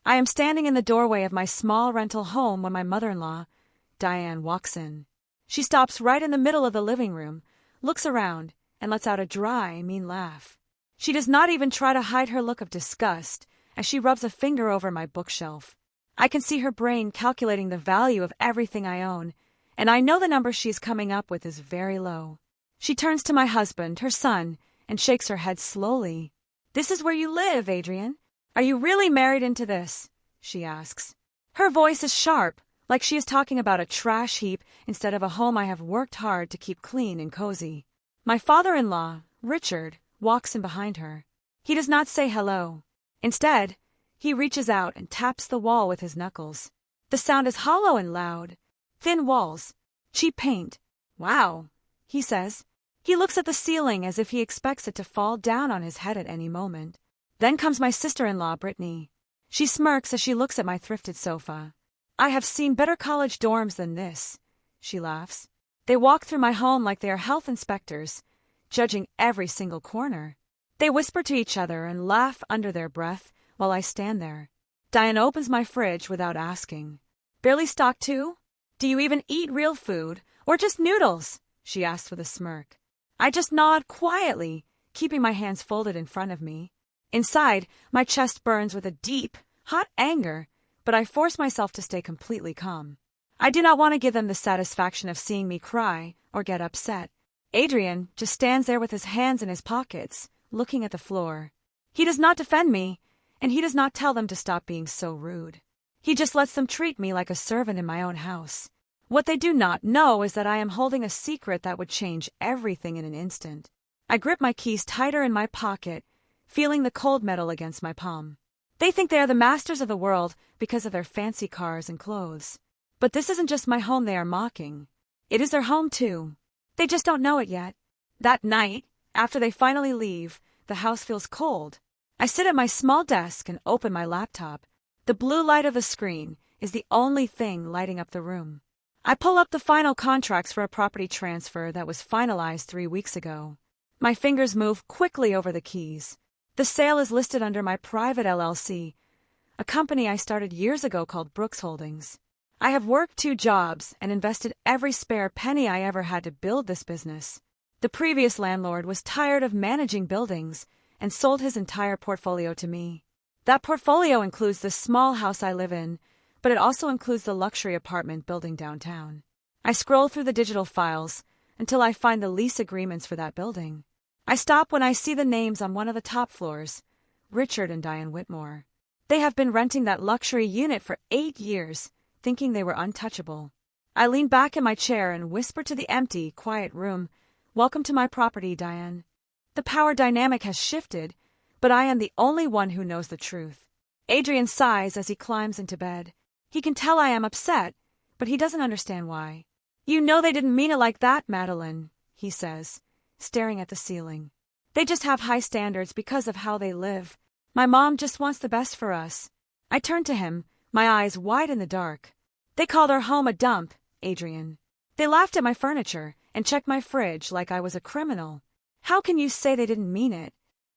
I am standing in the doorway of my small rental home when my mother-in-law, Diane, walks in. She stops right in the middle of the living room, looks around, and lets out a dry, mean laugh. She does not even try to hide her look of disgust as she rubs a finger over my bookshelf. I can see her brain calculating the value of everything I own, and I know the number she is coming up with is very low. She turns to my husband, her son, and shakes her head slowly. "This is where you live, Adrian. Are you really married into this?" she asks. Her voice is sharp, like she is talking about a trash heap instead of a home I have worked hard to keep clean and cozy. My father-in-law, Richard, walks in behind her. He does not say hello. Instead, he reaches out and taps the wall with his knuckles. The sound is hollow and loud. Thin walls. Cheap paint. "Wow," he says. He looks at the ceiling as if he expects it to fall down on his head at any moment. Then comes my sister-in-law, Brittany. She smirks as she looks at my thrifted sofa. "I have seen better college dorms than this," she laughs. They walk through my home like they are health inspectors, judging every single corner. They whisper to each other and laugh under their breath while I stand there. Diane opens my fridge without asking. "Barely stocked too? Do you even eat real food, or just noodles?" she asks with a smirk. I just nod quietly, keeping my hands folded in front of me. Inside, my chest burns with a deep, hot anger, but I force myself to stay completely calm. I do not want to give them the satisfaction of seeing me cry or get upset. Adrian just stands there with his hands in his pockets, looking at the floor. He does not defend me, and he does not tell them to stop being so rude. He just lets them treat me like a servant in my own house. What they do not know is that I am holding a secret that would change everything in an instant. I grip my keys tighter in my pocket, feeling the cold metal against my palm. They think they are the masters of the world because of their fancy cars and clothes. But this isn't just my home they are mocking. It is their home too. They just don't know it yet. That night, after they finally leave, the house feels cold. I sit at my small desk and open my laptop. The blue light of the screen is the only thing lighting up the room. I pull up the final contracts for a property transfer that was finalized 3 weeks ago. My fingers move quickly over the keys. The sale is listed under my private LLC, a company I started years ago called Brooks Holdings. I have worked 2 jobs and invested every spare penny I ever had to build this business. The previous landlord was tired of managing buildings and sold his entire portfolio to me. That portfolio includes the small house I live in, but it also includes the luxury apartment building downtown. I scroll through the digital files until I find the lease agreements for that building. I stop when I see the names on one of the top floors, Richard and Diane Whitmore. They have been renting that luxury unit for 8 years, thinking they were untouchable. I lean back in my chair and whisper to the empty, quiet room, "Welcome to my property, Diane." The power dynamic has shifted, but I am the only one who knows the truth. Adrian sighs as he climbs into bed. He can tell I am upset, but he doesn't understand why. "You know they didn't mean it like that, Madeline," he says, staring at the ceiling. "They just have high standards because of how they live. My mom just wants the best for us." I turn to him, my eyes wide in the dark. "They call their home a dump, Adrian. They laughed at my furniture and checked my fridge like I was a criminal. How can you say they didn't mean it?"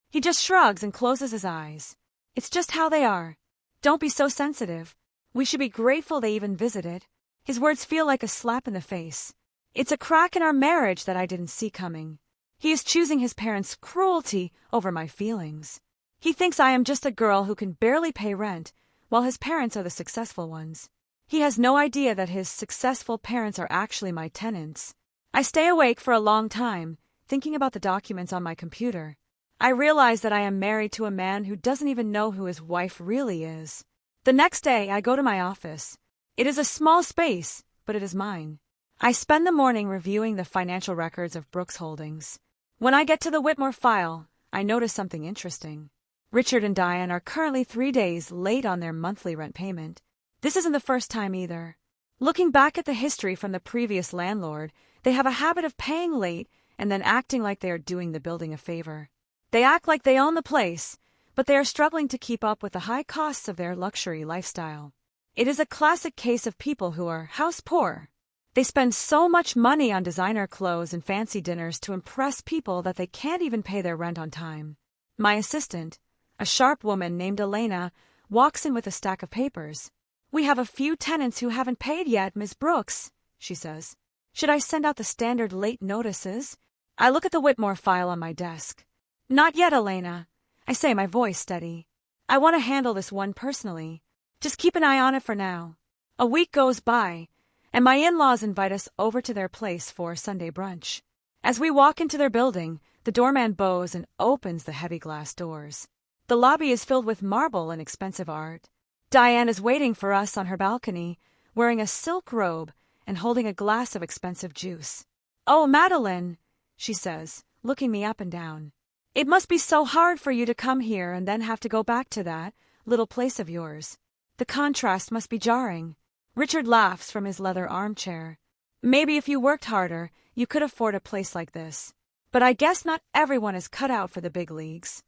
He just shrugs and closes his eyes. "It's just how they are. Don't be so sensitive. We should be grateful they even visited." His words feel like a slap in the face. It's a crack in our marriage that I didn't see coming. He is choosing his parents' cruelty over my feelings. He thinks I am just a girl who can barely pay rent, while his parents are the successful ones. He has no idea that his successful parents are actually my tenants. I stay awake for a long time, thinking about the documents on my computer. I realize that I am married to a man who doesn't even know who his wife really is. The next day, I go to my office. It is a small space, but it is mine. I spend the morning reviewing the financial records of Brooks Holdings. When I get to the Whitmore file, I notice something interesting. Richard and Diane are currently 3 days late on their monthly rent payment. This isn't the first time either. Looking back at the history from the previous landlord, they have a habit of paying late and then acting like they are doing the building a favor. They act like they own the place, but they are struggling to keep up with the high costs of their luxury lifestyle. It is a classic case of people who are house poor. They spend so much money on designer clothes and fancy dinners to impress people that they can't even pay their rent on time. My assistant, a sharp woman named Elena, walks in with a stack of papers. "We have a few tenants who haven't paid yet, Miss Brooks," she says. "Should I send out the standard late notices?" I look at the Whitmore file on my desk. "Not yet, Elena," I say, my voice steady. "I want to handle this one personally. Just keep an eye on it for now." A week goes by, and my in-laws invite us over to their place for Sunday brunch. As we walk into their building, the doorman bows and opens the heavy glass doors. The lobby is filled with marble and expensive art. Diane is waiting for us on her balcony, wearing a silk robe and holding a glass of expensive juice. "Oh, Madeline," she says, looking me up and down. "It must be so hard for you to come here and then have to go back to that little place of yours. The contrast must be jarring." Richard laughs from his leather armchair. "Maybe if you worked harder, you could afford a place like this. But I guess not everyone is cut out for the big leagues."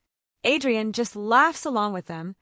Adrian just laughs along with them,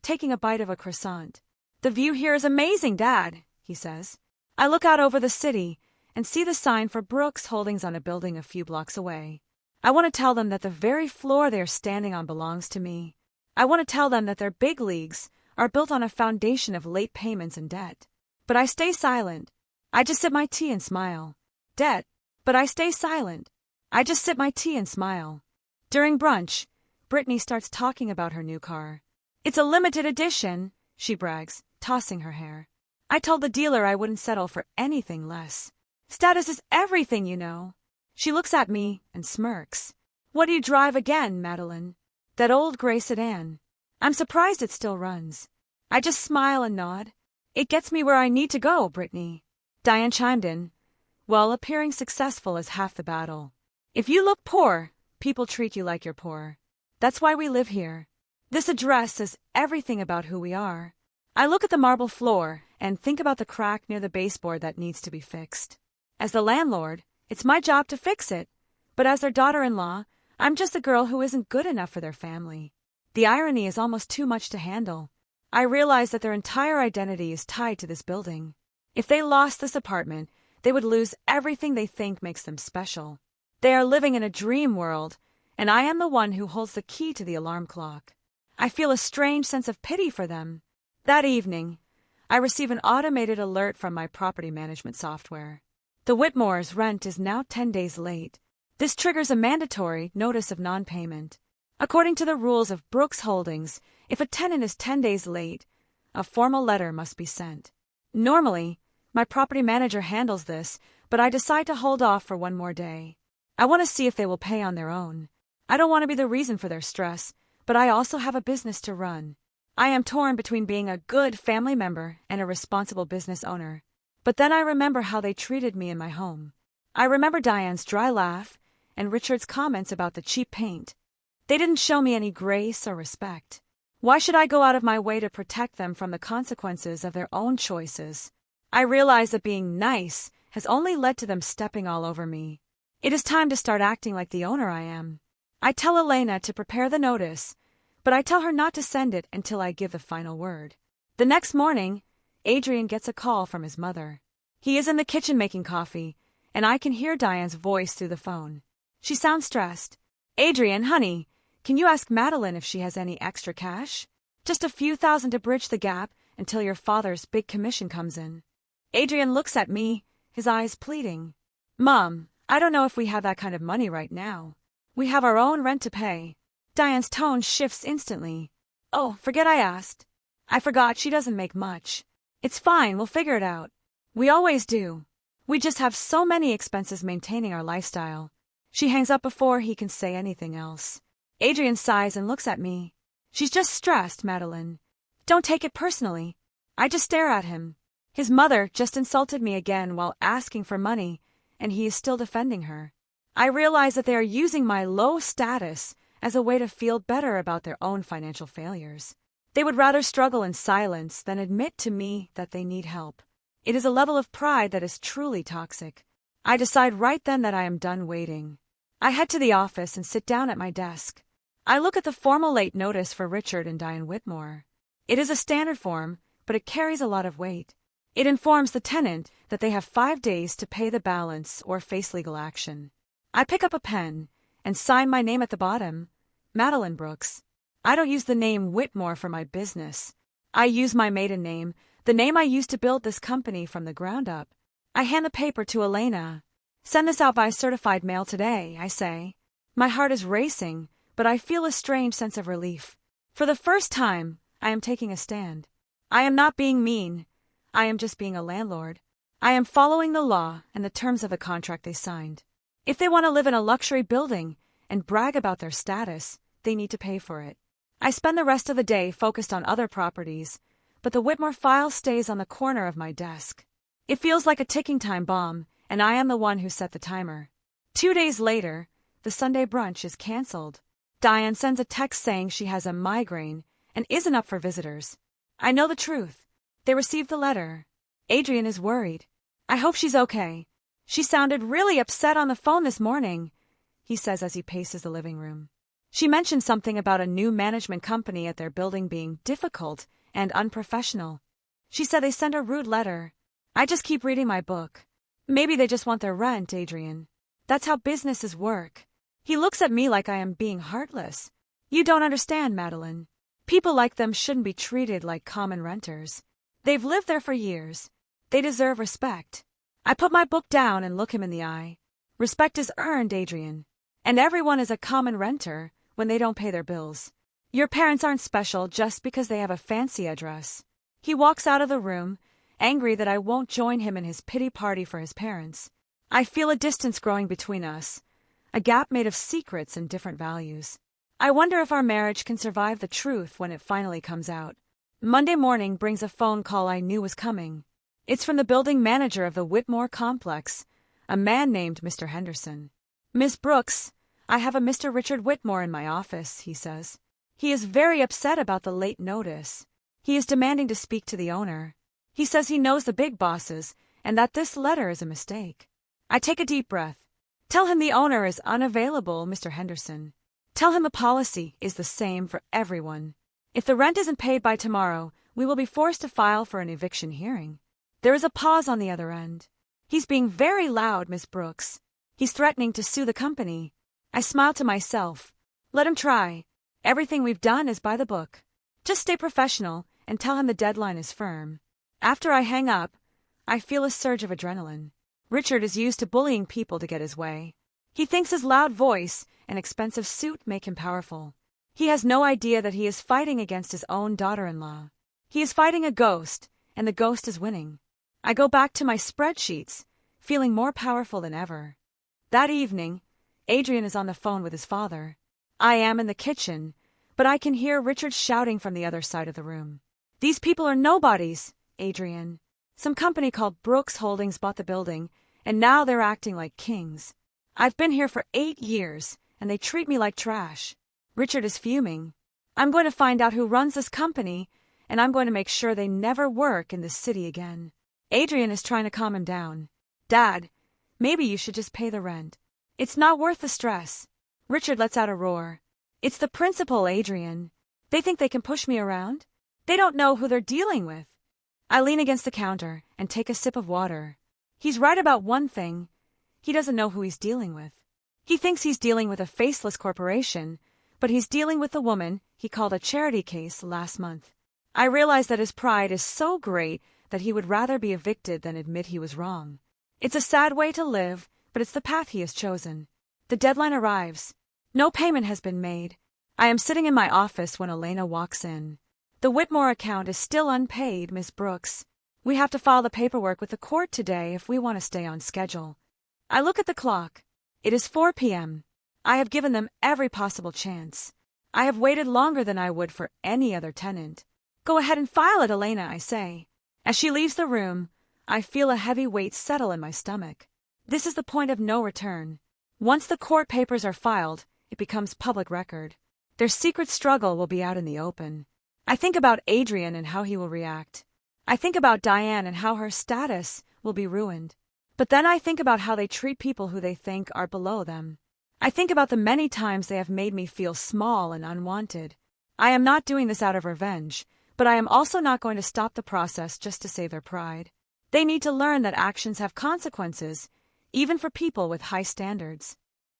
taking a bite of a croissant. "The view here is amazing, Dad," he says. I look out over the city and see the sign for Brooks Holdings on a building a few blocks away. I want to tell them that the very floor they are standing on belongs to me. I want to tell them that their big leagues are built on a foundation of late payments and debt. But I stay silent. I just sip my tea and smile. Debt. But I stay silent. I just sip my tea and smile. During brunch, Brittany starts talking about her new car. "It's a limited edition," she brags, tossing her hair. "I told the dealer I wouldn't settle for anything less. Status is everything, you know." She looks at me and smirks. "What do you drive again, Madeline?" "That old gray sedan. I'm surprised it still runs." I just smile and nod. "It gets me where I need to go, Brittany." Diane chimed in. "Well, appearing successful is half the battle. If you look poor, people treat you like you're poor. That's why we live here. This address says everything about who we are." I look at the marble floor and think about the crack near the baseboard that needs to be fixed. As the landlord, it's my job to fix it, but as their daughter-in-law, I'm just a girl who isn't good enough for their family. The irony is almost too much to handle. I realize that their entire identity is tied to this building. If they lost this apartment, they would lose everything they think makes them special. They are living in a dream world, and I am the one who holds the key to the alarm clock. I feel a strange sense of pity for them. That evening, I receive an automated alert from my property management software. The Whitmores' rent is now 10 days late. This triggers a mandatory notice of non-payment. According to the rules of Brooks Holdings, if a tenant is 10 days late, a formal letter must be sent. Normally, my property manager handles this, but I decide to hold off for one more day. I want to see if they will pay on their own. I don't want to be the reason for their stress, but I also have a business to run. I am torn between being a good family member and a responsible business owner. But then I remember how they treated me in my home. I remember Diane's dry laugh and Richard's comments about the cheap paint. They didn't show me any grace or respect. Why should I go out of my way to protect them from the consequences of their own choices? I realize that being nice has only led to them stepping all over me. It is time to start acting like the owner I am. I tell Elena to prepare the notice, but I tell her not to send it until I give the final word. The next morning, Adrian gets a call from his mother. He is in the kitchen making coffee, and I can hear Diane's voice through the phone. She sounds stressed. "Adrian, honey, can you ask Madeline if she has any extra cash? Just a few thousand to bridge the gap until your father's big commission comes in." Adrian looks at me, his eyes pleading. "Mom, I don't know if we have that kind of money right now. We have our own rent to pay." Diane's tone shifts instantly. "Oh, forget I asked. I forgot she doesn't make much. It's fine, we'll figure it out. We always do. We just have so many expenses maintaining our lifestyle." She hangs up before he can say anything else. Adrian sighs and looks at me. "She's just stressed, Madeline. Don't take it personally." I just stare at him. His mother just insulted me again while asking for money, and he is still defending her. I realize that they are using my low status as a way to feel better about their own financial failures. They would rather struggle in silence than admit to me that they need help. It is a level of pride that is truly toxic. I decide right then that I am done waiting. I head to the office and sit down at my desk. I look at the formal late notice for Richard and Diane Whitmore. It is a standard form, but it carries a lot of weight. It informs the tenant that they have 5 days to pay the balance or face legal action. I pick up a pen and sign my name at the bottom, Madeline Brooks. I don't use the name Whitmore for my business. I use my maiden name, the name I used to build this company from the ground up. I hand the paper to Elena. Send this out by certified mail today, I say. My heart is racing, but I feel a strange sense of relief. For the first time, I am taking a stand. I am not being mean. I am just being a landlord. I am following the law and the terms of the contract they signed. If they want to live in a luxury building and brag about their status, they need to pay for it. I spend the rest of the day focused on other properties, but the Whitmore file stays on the corner of my desk. It feels like a ticking time bomb, and I am the one who set the timer. 2 days later, the Sunday brunch is canceled. Diane sends a text saying she has a migraine and isn't up for visitors. I know the truth. They received the letter. Adrian is worried. I hope she's okay. She sounded really upset on the phone this morning, he says as he paces the living room. She mentioned something about a new management company at their building being difficult and unprofessional. She said they sent a rude letter. I just keep reading my book. Maybe they just want their rent, Adrian. That's how businesses work. He looks at me like I am being heartless. You don't understand, Madeline. People like them shouldn't be treated like common renters. They've lived there for years. They deserve respect. I put my book down and look him in the eye. Respect is earned, Adrian. And everyone is a common renter when they don't pay their bills. Your parents aren't special just because they have a fancy address. He walks out of the room, angry that I won't join him in his pity party for his parents. I feel a distance growing between us, a gap made of secrets and different values. I wonder if our marriage can survive the truth when it finally comes out. Monday morning brings a phone call I knew was coming. It's from the building manager of the Whitmore complex, a man named Mr. Henderson. Miss Brooks, I have a Mr. Richard Whitmore in my office, he says. He is very upset about the late notice. He is demanding to speak to the owner. He says he knows the big bosses and that this letter is a mistake. I take a deep breath. Tell him the owner is unavailable, Mr. Henderson. Tell him the policy is the same for everyone. If the rent isn't paid by tomorrow, we will be forced to file for an eviction hearing. There is a pause on the other end. He's being very loud, Miss Brooks. He's threatening to sue the company. I smile to myself. Let him try. Everything we've done is by the book. Just stay professional and tell him the deadline is firm. After I hang up, I feel a surge of adrenaline. Richard is used to bullying people to get his way. He thinks his loud voice and expensive suit make him powerful. He has no idea that he is fighting against his own daughter-in-law. He is fighting a ghost, and the ghost is winning. I go back to my spreadsheets, feeling more powerful than ever. That evening, Adrian is on the phone with his father. I am in the kitchen, but I can hear Richard shouting from the other side of the room. These people are nobodies, Adrian. Some company called Brooks Holdings bought the building, and now they're acting like kings. I've been here for 8 years, and they treat me like trash. Richard is fuming. I'm going to find out who runs this company, and I'm going to make sure they never work in this city again. Adrian is trying to calm him down. Dad, maybe you should just pay the rent. It's not worth the stress. Richard lets out a roar. It's the principal, Adrian. They think they can push me around? They don't know who they're dealing with. I lean against the counter and take a sip of water. He's right about one thing. He doesn't know who he's dealing with. He thinks he's dealing with a faceless corporation, but he's dealing with the woman he called a charity case last month. I realize that his pride is so great that he would rather be evicted than admit he was wrong. It's a sad way to live, but it's the path he has chosen. The deadline arrives. No payment has been made. I am sitting in my office when Elena walks in. The Whitmore account is still unpaid, Miss Brooks. We have to file the paperwork with the court today if we want to stay on schedule. I look at the clock. It is 4 p.m. I have given them every possible chance. I have waited longer than I would for any other tenant. Go ahead and file it, Elena, I say. As she leaves the room, I feel a heavy weight settle in my stomach. This is the point of no return. Once the court papers are filed, it becomes public record. Their secret struggle will be out in the open. I think about Adrian and how he will react. I think about Diane and how her status will be ruined. But then I think about how they treat people who they think are below them. I think about the many times they have made me feel small and unwanted. I am not doing this out of revenge, but I am also not going to stop the process just to save their pride. They need to learn that actions have consequences, even for people with high standards.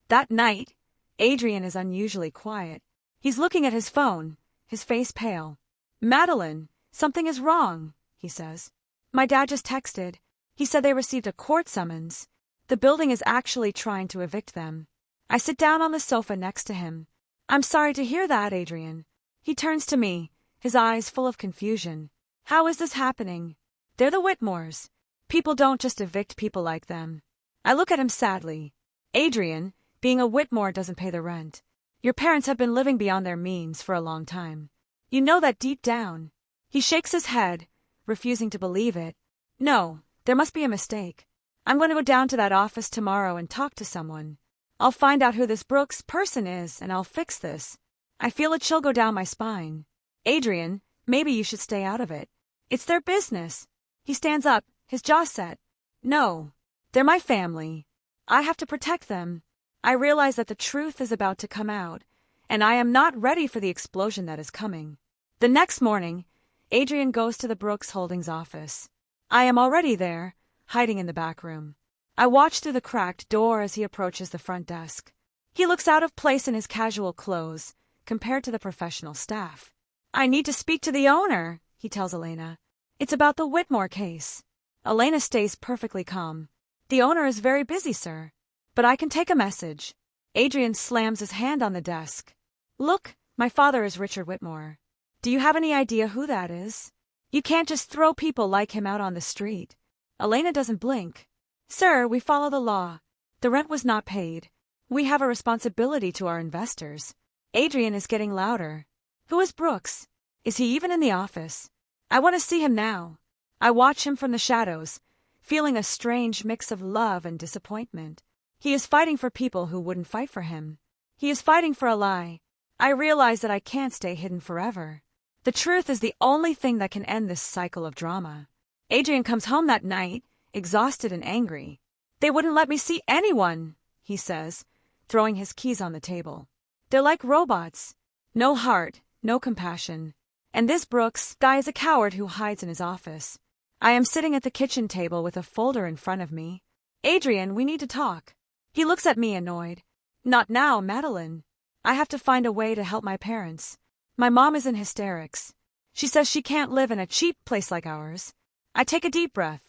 That night, Adrian is unusually quiet. He's looking at his phone, his face pale. Madeline, Something is wrong, he says. My dad just texted. He said they received a court summons. The building is actually trying to evict them. I sit down on the sofa next to him. I'm sorry to hear that, Adrian. He turns to me, his eyes full of confusion. How is this happening? They're the Whitmores. People don't just evict people like them. I look at him sadly. Adrian, being a Whitmore doesn't pay the rent. Your parents have been living beyond their means for a long time. You know that deep down. He shakes his head, refusing to believe it. No, there must be a mistake. I'm going to go down to that office tomorrow and talk to someone. I'll find out who this Brooks person is and I'll fix this. I feel a chill go down my spine. Adrian, maybe you should stay out of it. It's their business. He stands up, his jaw set. No, they're my family. I have to protect them. I realize that the truth is about to come out, and I am not ready for the explosion that is coming. The next morning, Adrian goes to the Brooks Holdings office. I am already there, hiding in the back room. I watch through the cracked door as he approaches the front desk. He looks out of place in his casual clothes, compared to the professional staff. I need to speak to the owner, he tells Elena. It's about the Whitmore case. Elena stays perfectly calm. The owner is very busy, sir. But I can take a message. Adrian slams his hand on the desk. Look, my father is Richard Whitmore. Do you have any idea who that is? You can't just throw people like him out on the street. Elena doesn't blink. Sir, we follow the law. The rent was not paid. We have a responsibility to our investors. Adrian is getting louder. Who is Brooks? Is he even in the office? I want to see him now. I watch him from the shadows, feeling a strange mix of love and disappointment. He is fighting for people who wouldn't fight for him. He is fighting for a lie. I realize that I can't stay hidden forever. The truth is the only thing that can end this cycle of drama. Adrian comes home that night, exhausted and angry. They wouldn't let me see anyone, he says, throwing his keys on the table. They're like robots. No heart, no compassion. And this Brooks guy is a coward who hides in his office. I am sitting at the kitchen table with a folder in front of me. Adrian, we need to talk. He looks at me annoyed. Not now, Madeline. I have to find a way to help my parents. My mom is in hysterics. She says she can't live in a cheap place like ours. I take a deep breath.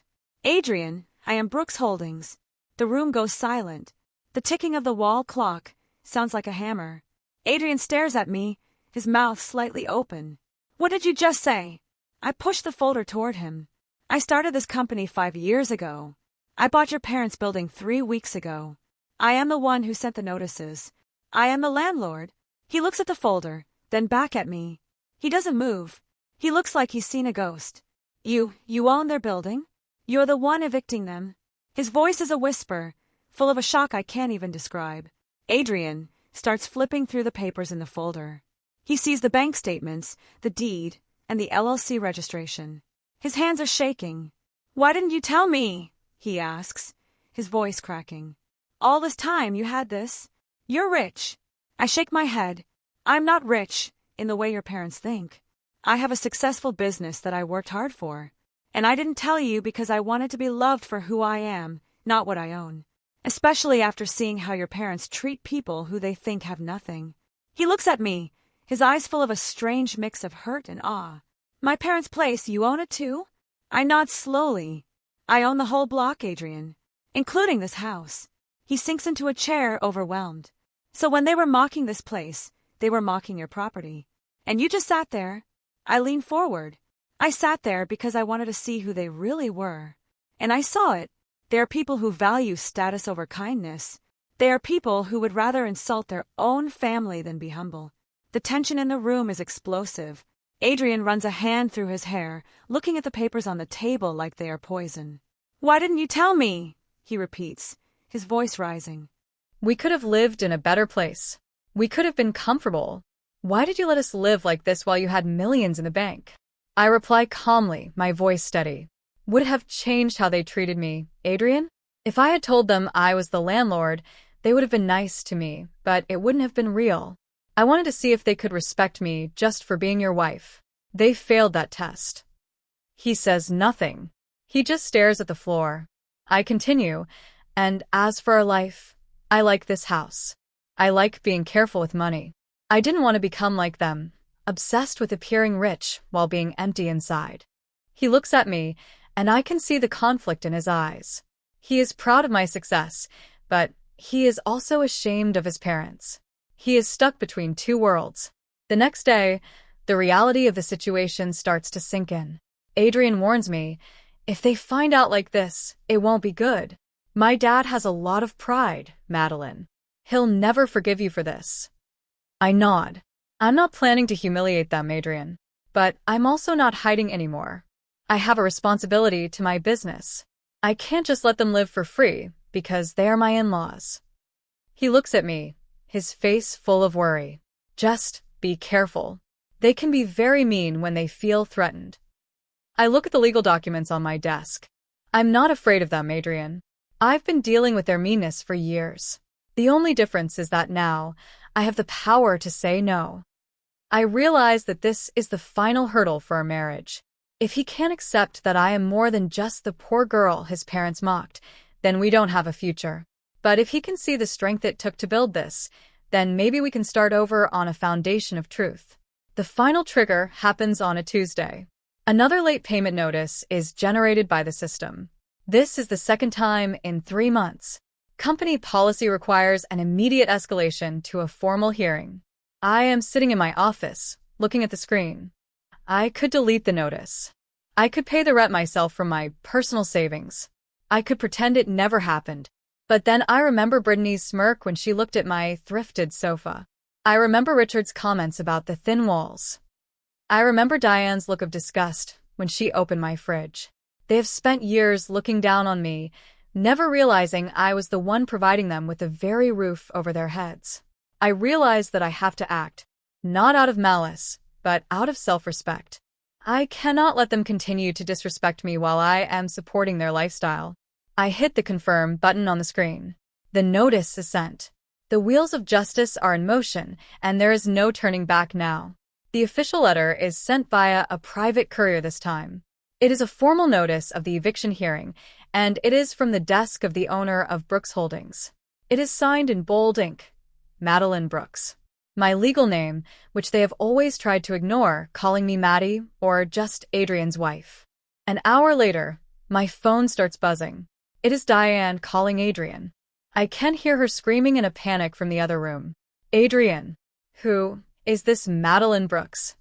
Adrian, I am Brooks Holdings. The room goes silent. The ticking of the wall clock sounds like a hammer. Adrian stares at me, his mouth slightly open. What did you just say? I push the folder toward him. I started this company 5 years ago. I bought your parents' building 3 weeks ago. I am the one who sent the notices. I am the landlord. He looks at the folder, then back at me. He doesn't move. He looks like he's seen a ghost. You own their building? You're the one evicting them? His voice is a whisper, full of a shock I can't even describe. Adrian starts flipping through the papers in the folder. He sees the bank statements, the deed, and the LLC registration. His hands are shaking. Why didn't you tell me? He asks, his voice cracking. All this time you had this? You're rich. I shake my head. I'm not rich, in the way your parents think. I have a successful business that I worked hard for. And I didn't tell you because I wanted to be loved for who I am, not what I own. Especially after seeing how your parents treat people who they think have nothing. He looks at me, his eyes full of a strange mix of hurt and awe. My parents' place, you own it too? I nod slowly. I own the whole block, Adrian, including this house. He sinks into a chair, overwhelmed. So when they were mocking this place, they were mocking your property. And you just sat there. I leaned forward. I sat there because I wanted to see who they really were. And I saw it. They are people who value status over kindness. They are people who would rather insult their own family than be humble. The tension in the room is explosive. Adrian runs a hand through his hair, looking at the papers on the table like they are poison. Why didn't you tell me? He repeats, his voice rising. We could have lived in a better place. We could have been comfortable. Why did you let us live like this while you had millions in the bank? I reply calmly, my voice steady. Would it have changed how they treated me, Adrian? If I had told them I was the landlord, they would have been nice to me, but it wouldn't have been real. I wanted to see if they could respect me just for being your wife. They failed that test. He says nothing. He just stares at the floor. I continue, and as for our life, I like this house. I like being careful with money. I didn't want to become like them. obsessed with appearing rich while being empty inside. He looks at me, and I can see the conflict in his eyes. He is proud of my success, but he is also ashamed of his parents. He is stuck between two worlds. The next day, the reality of the situation starts to sink in. Adrian warns me, if they find out like this, it won't be good. My dad has a lot of pride, Madeline. He'll never forgive you for this. I nod. I'm not planning to humiliate them, Adrian. But I'm also not hiding anymore. I have a responsibility to my business. I can't just let them live for free, because they are my in-laws. He looks at me, his face full of worry. Just be careful. They can be very mean when they feel threatened. I look at the legal documents on my desk. I'm not afraid of them, Adrian. I've been dealing with their meanness for years. The only difference is that now, I have the power to say no. I realize that this is the final hurdle for our marriage. If he can't accept that I am more than just the poor girl his parents mocked, then we don't have a future. But if he can see the strength it took to build this, then maybe we can start over on a foundation of truth. The final trigger happens on a Tuesday. Another late payment notice is generated by the system. This is the second time in 3 months. Company policy requires an immediate escalation to a formal hearing. I am sitting in my office, looking at the screen. I could delete the notice. I could pay the rent myself from my personal savings. I could pretend it never happened. But then I remember Brittany's smirk when she looked at my thrifted sofa. I remember Richard's comments about the thin walls. I remember Diane's look of disgust when she opened my fridge. They have spent years looking down on me, never realizing I was the one providing them with the very roof over their heads. I realize that I have to act, not out of malice, but out of self-respect. I cannot let them continue to disrespect me while I am supporting their lifestyle. I hit the confirm button on the screen. The notice is sent. The wheels of justice are in motion, and there is no turning back now. The official letter is sent via a private courier this time. It is a formal notice of the eviction hearing, and it is from the desk of the owner of Brooks Holdings. It is signed in bold ink, Madeline Brooks. My legal name, which they have always tried to ignore, calling me Maddie or just Adrian's wife. An hour later, my phone starts buzzing. It is Diane calling Adrian. I can hear her screaming in a panic from the other room. Adrian, who is this Madeline Brooks?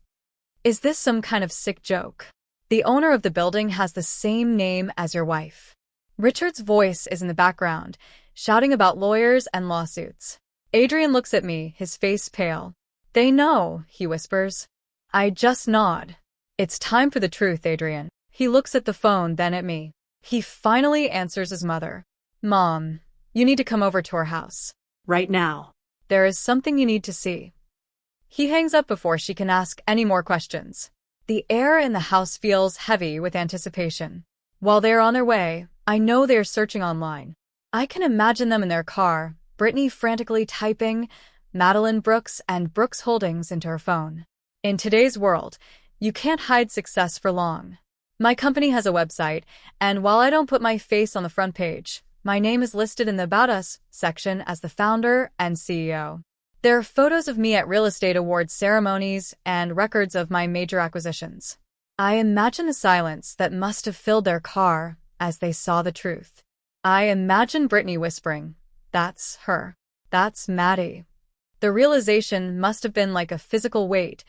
Is this some kind of sick joke? The owner of the building has the same name as your wife. Richard's voice is in the background, shouting about lawyers and lawsuits. Adrian looks at me, his face pale. They know, he whispers. I just nod. It's time for the truth, Adrian. He looks at the phone, then at me. He finally answers his mother. Mom, you need to come over to our house. Right now. There is something you need to see. He hangs up before she can ask any more questions. The air in the house feels heavy with anticipation. While they are on their way, I know they are searching online. I can imagine them in their car, Brittany frantically typing Madeline Brooks and Brooks Holdings into her phone. In today's world, you can't hide success for long. My company has a website, and while I don't put my face on the front page, my name is listed in the About Us section as the founder and CEO. There are photos of me at real estate awards ceremonies and records of my major acquisitions. I imagine the silence that must have filled their car as they saw the truth. I imagine Brittany whispering, "That's her. That's Maddie." The realization must have been like a physical weight,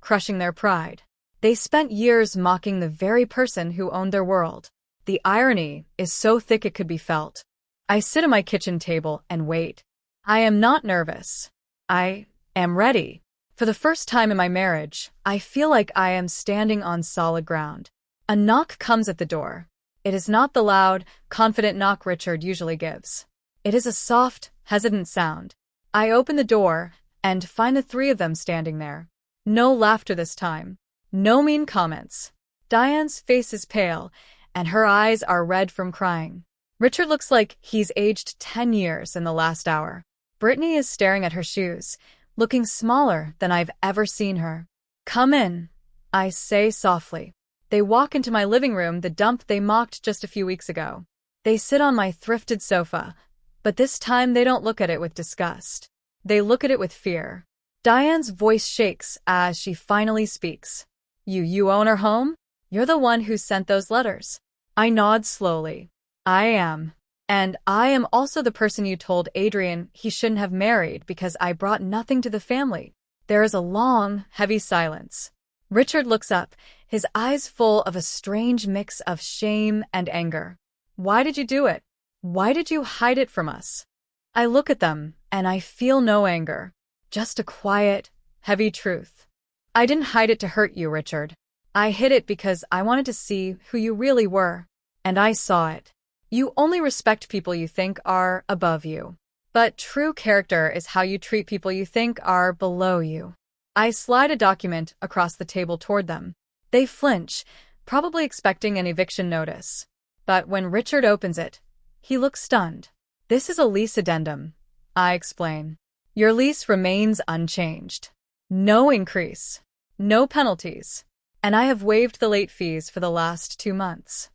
crushing their pride. They spent years mocking the very person who owned their world. The irony is so thick it could be felt. I sit at my kitchen table and wait. I am not nervous. I am ready. For the first time in my marriage, I feel like I am standing on solid ground. A knock comes at the door. It is not the loud, confident knock Richard usually gives. It is a soft, hesitant sound. I open the door and find the three of them standing there. No laughter this time. No mean comments. Diane's face is pale, and her eyes are red from crying. Richard looks like he's aged 10 years in the last hour. Brittany is staring at her shoes, looking smaller than I've ever seen her. Come in, I say softly. They walk into my living room, the dump they mocked just a few weeks ago. They sit on my thrifted sofa, but this time they don't look at it with disgust. They look at it with fear. Diane's voice shakes as she finally speaks. You own our home? You're the one who sent those letters. I nod slowly. I am. And I am also the person you told Adrian he shouldn't have married because I brought nothing to the family. There is a long, heavy silence. Richard looks up, his eyes full of a strange mix of shame and anger. Why did you do it? Why did you hide it from us? I look at them, and I feel no anger. Just a quiet, heavy truth. I didn't hide it to hurt you, Richard. I hid it because I wanted to see who you really were. And I saw it. You only respect people you think are above you. But true character is how you treat people you think are below you. I slide a document across the table toward them. They flinch, probably expecting an eviction notice. But when Richard opens it, he looks stunned. This is a lease addendum, I explain. Your lease remains unchanged. No increase. No penalties. And I have waived the late fees for the last 2 months.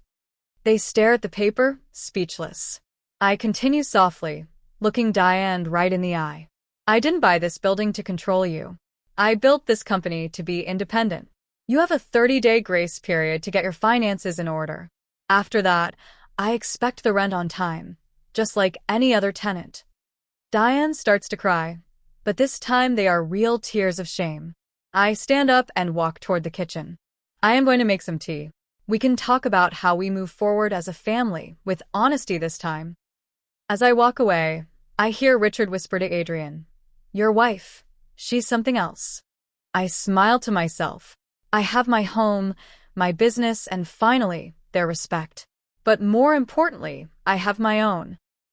They stare at the paper, speechless. I continue softly, looking Diane right in the eye. I didn't buy this building to control you. I built this company to be independent. You have a 30-day grace period to get your finances in order. After that, I expect the rent on time, just like any other tenant. Diane starts to cry, but this time they are real tears of shame. I stand up and walk toward the kitchen. I am going to make some tea. We can talk about how we move forward as a family, with honesty this time. As I walk away, I hear Richard whisper to Adrian, "Your wife, she's something else." I smile to myself. I have my home, my business, and finally, their respect. But more importantly, I have my own.